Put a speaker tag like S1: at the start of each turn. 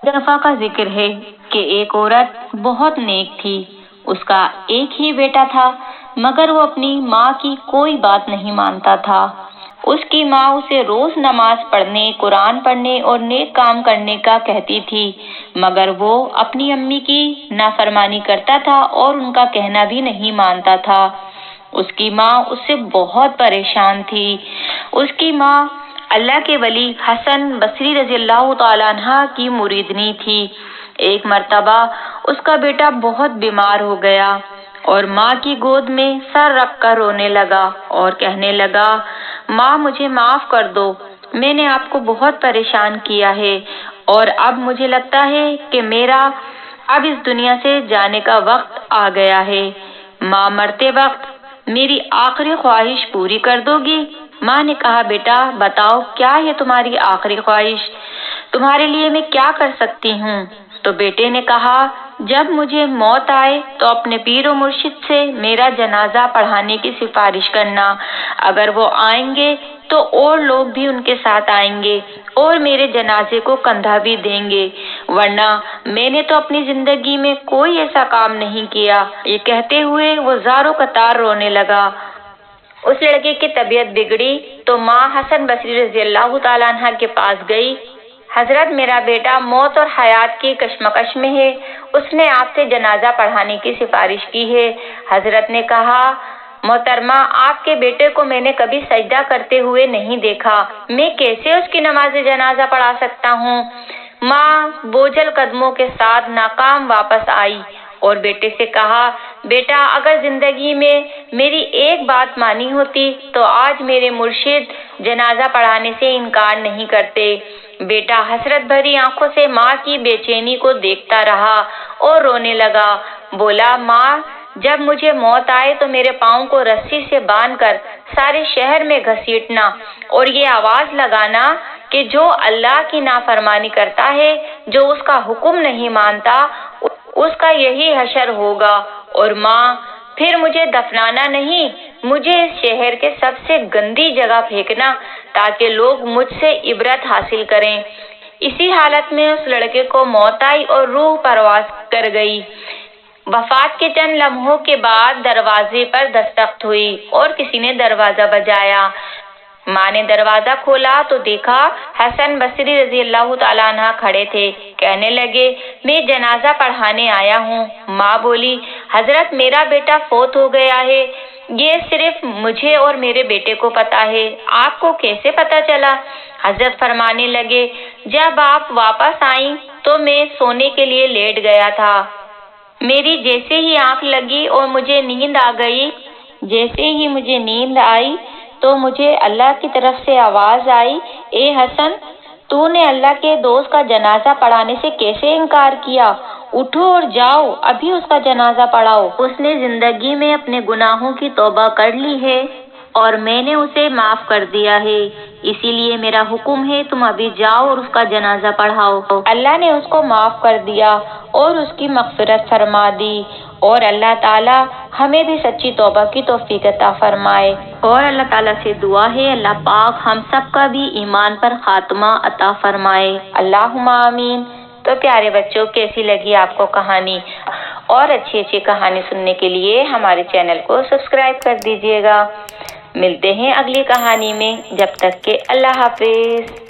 S1: دفعہ کا ذکر ہے کہ ایک عورت بہت نیک تھی، اس کا ایک ہی بیٹا تھا، مگر وہ اپنی ماں کی کوئی بات نہیں مانتا تھا۔ اس کی ماں اسے روز نماز پڑھنے، قرآن پڑھنے اور نیک کام کرنے کا کہتی تھی، مگر وہ اپنی امی کی نافرمانی کرتا تھا اور ان کا کہنا بھی نہیں مانتا تھا۔ اس کی ماں اس سے بہت پریشان تھی۔ اس کی ماں اللہ کے ولی حسن بصری رضی اللہ تعالیٰ عنہ کی مریدنی تھی۔ ایک مرتبہ اس کا بیٹا بہت بیمار ہو گیا اور ماں کی گود میں سر رکھ کر رونے لگا اور کہنے لگا، ماں مجھے معاف کر دو، میں نے آپ کو بہت پریشان کیا ہے اور اب مجھے لگتا ہے کہ میرا اب اس دنیا سے جانے کا وقت آ گیا ہے۔ ماں مرتے وقت میری آخری خواہش پوری کر دو گی؟ ماں نے کہا، بیٹا بتاؤ کیا ہے تمہاری آخری خواہش؟ تمہارے لیے میں کیا کر سکتی ہوں؟ تو بیٹے نے کہا، جب مجھے موت آئے تو اپنے پیر و مرشد سے میرا جنازہ پڑھانے کی سفارش کرنا، اگر وہ آئیں گے تو اور لوگ بھی ان کے ساتھ آئیں گے اور میرے جنازے کو کندھا بھی دیں گے، ورنہ میں نے تو اپنی زندگی میں کوئی ایسا کام نہیں کیا۔ یہ کہتے ہوئے وہ زاروں قطار رونے لگا۔ اس لڑکے کی طبیعت بگڑی تو ماں حسن بصری رضی اللہ تعالیٰ عنہ کے پاس گئی۔ حضرت، میرا بیٹا موت اور حیات کی کشمکش میں ہے، اس نے آپ سے جنازہ پڑھانے کی سفارش کی ہے۔ حضرت نے کہا، محترمہ، آپ کے بیٹے کو میں نے کبھی سجدہ کرتے ہوئے نہیں دیکھا، میں کیسے اس کی نماز جنازہ پڑھا سکتا ہوں؟ ماں بوجھل قدموں کے ساتھ ناکام واپس آئی اور بیٹے سے کہا، بیٹا اگر زندگی میں میری ایک بات مانی ہوتی تو آج میرے مرشد جنازہ پڑھانے سے انکار نہیں کرتے۔ بیٹا حسرت بھری آنکھوں سے ماں کی بے چینی کو دیکھتا رہا اور رونے لگا۔ بولا، ماں جب مجھے موت آئے تو میرے پاؤں کو رسی سے باندھ کر سارے شہر میں گھسیٹنا اور یہ آواز لگانا کہ جو اللہ کی نافرمانی کرتا ہے، جو اس کا حکم نہیں مانتا، اس کا یہی حشر ہوگا۔ اور ماں پھر مجھے دفنانا نہیں، مجھے اس شہر کے سب سے گندی جگہ پھینکنا تاکہ لوگ مجھ سے عبرت حاصل کریں۔ اسی حالت میں اس لڑکے کو موت آئی اور روح پرواز کر گئی۔ وفات کے چند لمحوں کے بعد دروازے پر دستک ہوئی اور کسی نے دروازہ بجایا۔ ماں نے دروازہ کھولا تو دیکھا حسن بصری رضی اللہ تعالیٰ عنہ کھڑے تھے۔ کہنے لگے، میں جنازہ پڑھانے آیا ہوں۔ ماں بولی، حضرت میرا بیٹا فوت ہو گیا ہے، یہ صرف مجھے اور میرے بیٹے کو پتا ہے، آپ کو کیسے پتا چلا؟ حضرت فرمانے لگے، جب آپ واپس آئیں تو میں سونے کے لیے لیٹ گیا تھا، میری جیسے ہی آنکھ لگی اور مجھے نیند آ گئی، جیسے ہی مجھے نیند آئی تو مجھے اللہ کی طرف سے آواز آئی، اے حسن، تو نے اللہ کے دوست کا جنازہ پڑھانے سے کیسے انکار کیا؟ اٹھو اور جاؤ، ابھی اس کا جنازہ پڑھاؤ۔ اس نے زندگی میں اپنے گناہوں کی توبہ کر لی ہے اور میں نے اسے معاف کر دیا ہے، اسی لیے میرا حکم ہے تم ابھی جاؤ اور اس کا جنازہ پڑھاؤ۔ اللہ نے اس کو معاف کر دیا اور اس کی مغفرت فرما دی، اور اللہ تعالیٰ ہمیں بھی سچی توبہ کی توفیق عطا فرمائے۔ اور اللہ تعالیٰ سے دعا ہے اللہ پاک ہم سب کا بھی ایمان پر خاتمہ عطا فرمائے، اللہم آمین۔ تو پیارے بچوں، کیسی لگی آپ کو کہانی؟ اور اچھی اچھی کہانی سننے کے لیے ہمارے چینل کو سبسکرائب کر دیجیے گا۔ ملتے ہیں اگلی کہانی میں، جب تک کہ اللہ حافظ۔